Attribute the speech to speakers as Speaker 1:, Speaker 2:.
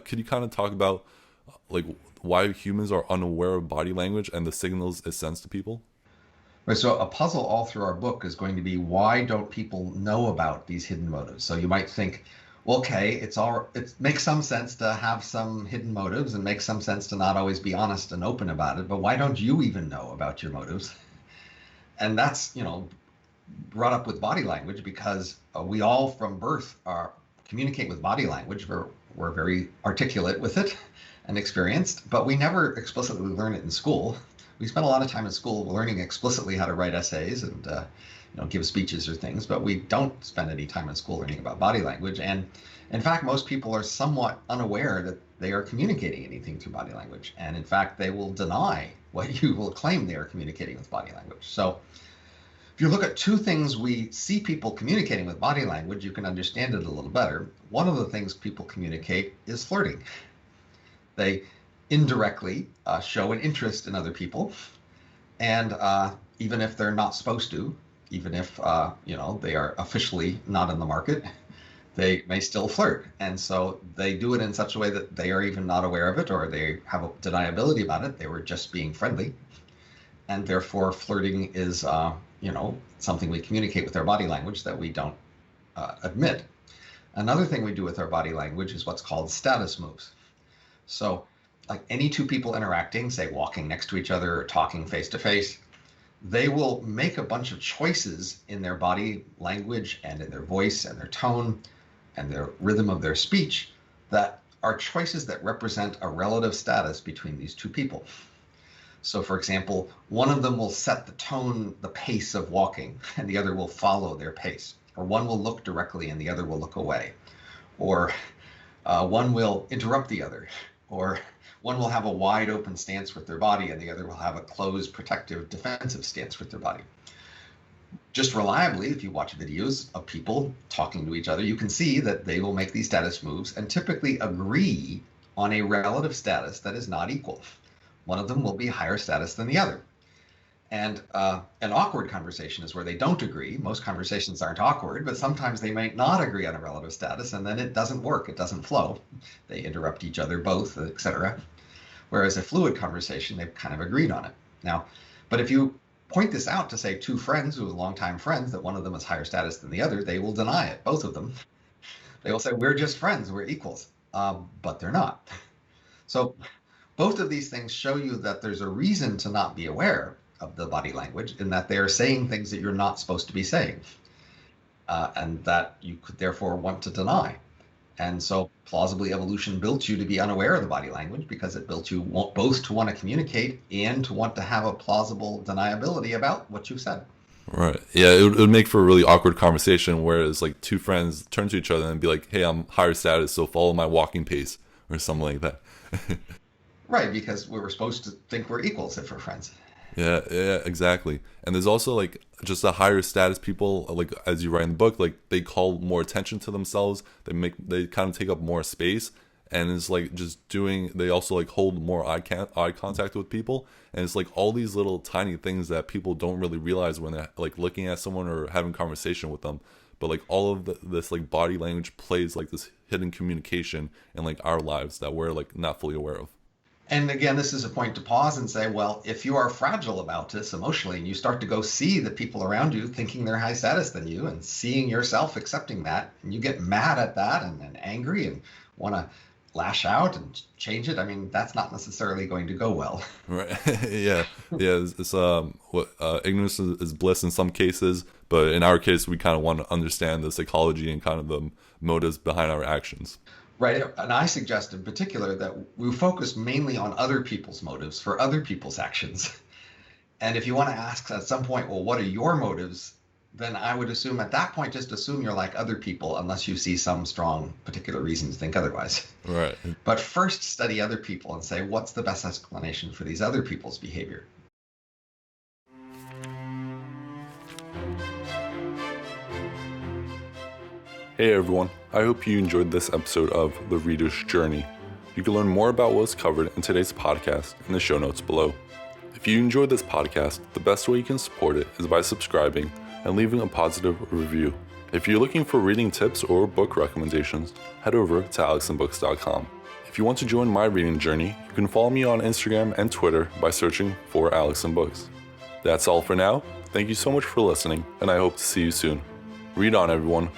Speaker 1: Could you kind of talk about like why humans are unaware of body language and the signals it sends to people?
Speaker 2: Right, so a puzzle all through our book is going to be, why don't people know about these hidden motives? So you might think, well, okay, it makes some sense to have some hidden motives and makes some sense to not always be honest and open about it, but why don't you even know about your motives? And that's, brought up with body language because we all from birth communicate with body language. We're very articulate with it and experienced, but we never explicitly learn it in school. We spend a lot of time in school learning explicitly how to write essays and give speeches or things, but we don't spend any time in school learning about body language. And in fact, most people are somewhat unaware that they are communicating anything through body language. And in fact, they will deny what you will claim they are communicating with body language. So if you look at two things we see people communicating with body language, you can understand it a little better. One of the things people communicate is flirting. They indirectly show an interest in other people, and even if they're not supposed to, even if they are officially not in the market, they may still flirt. And so they do it in such a way that they are even not aware of it, or they have a deniability about it. They were just being friendly, and therefore flirting is something we communicate with our body language that we don't admit. Another thing we do with our body language is what's called status moves. So like any two people interacting, say walking next to each other or talking face to face, they will make a bunch of choices in their body language and in their voice and their tone and their rhythm of their speech that are choices that represent a relative status between these two people. So for example, one of them will set the tone, the pace of walking, and the other will follow their pace. Or one will look directly and the other will look away. Or one will interrupt the other. Or one will have a wide open stance with their body and the other will have a closed, protective, defensive stance with their body. Just reliably, if you watch videos of people talking to each other, you can see that they will make these status moves and typically agree on a relative status that is not equal. One of them will be higher status than the other. And an awkward conversation is where they don't agree. Most conversations aren't awkward, but sometimes they might not agree on a relative status, and then it doesn't work. It doesn't flow. They interrupt each other both, etc. Whereas a fluid conversation, they've kind of agreed on it. Now, but if you point this out to, say, two friends who are longtime friends, that one of them is higher status than the other, they will deny it, both of them. They will say, we're just friends, we're equals, but they're not. So both of these things show you that there's a reason to not be aware of the body language, in that they are saying things that you're not supposed to be saying, and that you could therefore want to deny. And so plausibly evolution built you to be unaware of the body language because it built you both to want to communicate and to want to have a plausible deniability about what you said.
Speaker 1: Right. Yeah, it would make for a really awkward conversation, whereas like two friends turn to each other and be like, hey, I'm higher status, so follow my walking pace, or something like that.
Speaker 2: Right, because we were supposed to think we're equals if we're friends.
Speaker 1: Yeah, exactly. And there's also like just the higher status people, like as you write in the book, like they call more attention to themselves. They kind of take up more space, and it's like they also like hold more eye contact with people, and it's like all these little tiny things that people don't really realize when they're like looking at someone or having conversation with them. But like all of this like body language plays like this hidden communication in like our lives that we're like not fully aware of.
Speaker 2: And again, this is a point to pause and say, well, if you are fragile about this emotionally and you start to go see the people around you thinking they're high status than you and seeing yourself accepting that, and you get mad at that and angry and want to lash out and change it, I mean, that's not necessarily going to go well.
Speaker 1: Right. Yeah. It's ignorance is bliss in some cases, but in our case, we kind of want to understand the psychology and kind of the motives behind our actions.
Speaker 2: Right. And I suggest in particular that we focus mainly on other people's motives for other people's actions. And if you want to ask at some point, well, what are your motives? Then I would assume at that point, just assume you're like other people, unless you see some strong particular reason to think otherwise.
Speaker 1: Right.
Speaker 2: But first study other people and say, what's the best explanation for these other people's behavior?
Speaker 1: Hey everyone, I hope you enjoyed this episode of The Reader's Journey. You can learn more about what was covered in today's podcast in the show notes below. If you enjoyed this podcast, the best way you can support it is by subscribing and leaving a positive review. If you're looking for reading tips or book recommendations, head over to alexandbooks.com. you want to join my reading journey, you can follow me on Instagram and Twitter by searching for Alex and Books. That's all for now. Thank you so much for listening, and I hope to see you soon. Read on, everyone.